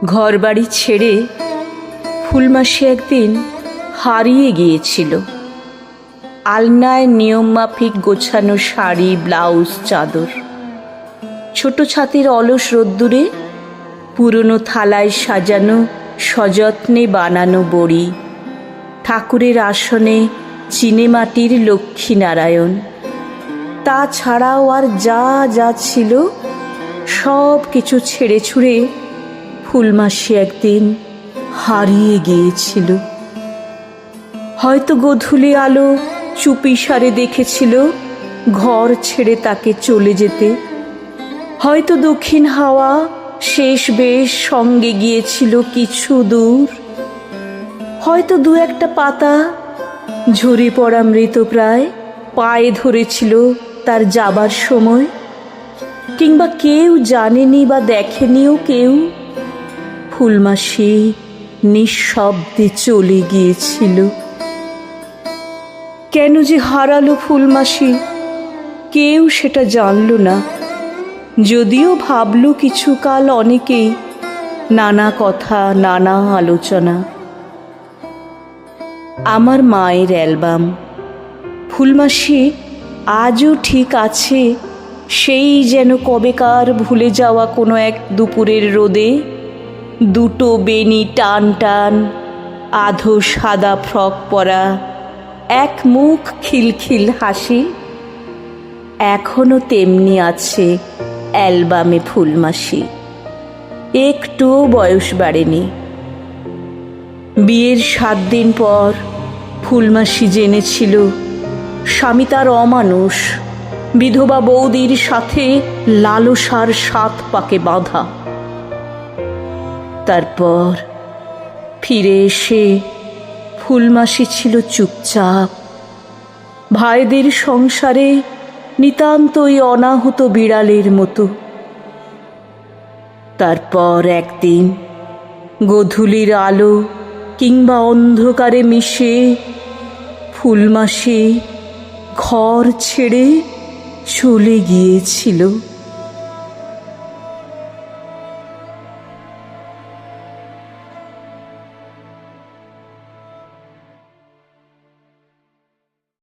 ঘরবাড়ি ছেড়ে ফুলমাসি একদিন হারিয়ে গিয়েছিল। আলনায় নিয়মমাফিক গোছানো শাড়ি, ব্লাউজ, চাদর, ছোট ছাতের অলস রোদ্দুরে পুরনো থালায় সাজানো সযত্নে বানানো বড়ি, ঠাকুরের আসনে চিনেমাটির লক্ষ্মীনারায়ণ, তাছাড়াও আর যা যা ছিল সব কিছু ছেড়ে ছুড়ে ফুলমাসি একদিন হারিয়ে গিয়েছিল। হয়তো গোধূলি আলো চুপিসারে দেখেছিল ঘর ছেড়ে তাকে চলে যেতে, হয়তো দক্ষিণ হাওয়া শেষ বেশ সঙ্গে গিয়েছিল কিছু দূর, হয়তো দু একটা পাতা ঝরে পড়া মৃতপ্রায় পায়ে ধরেছিল তার যাবার সময়, কিংবা কেউ জানেনি বা দেখেনিও কেউ, ফুলমাসি নিঃশব্দে চলে গিয়েছিল। কেন যে হারালো ফুলমাসি, কেউ সেটা জানল না, যদিও ভাবল কিছুকাল অনেকেই, নানা কথা, নানা আলোচনা। আমার মায়ের অ্যালবাম। ফুলমাসি আজও ঠিক আছে, সেই যেন কবেকার ভুলে যাওয়া কোনো এক দুপুরের রোদে, দুটো বেনি টান টান, আধো সাদা ফ্রক পরা, এক মুখ খিলখিল হাসি। এখনো তেমনি আছে অ্যালবামে ফুলমাসি, একটুও বয়স বাড়েনি। বিয়ের 7 দিন পর ফুলমাসি জেনেছিল স্বামী তার অমানুষ, বিধবা বৌদির সাথে লালসার 7 পাকে বাঁধা। তারপর ফিরে এসে ফুলমাসি ছিল চুপচাপ, ভাইদের সংসারে নিতান্তই অনাহত বিড়ালের মতো। তারপর একদিন গোধূলির আলো কিংবা অন্ধকারে মিশে ফুলমাসি ঘর ছেড়ে চলে গিয়েছিল।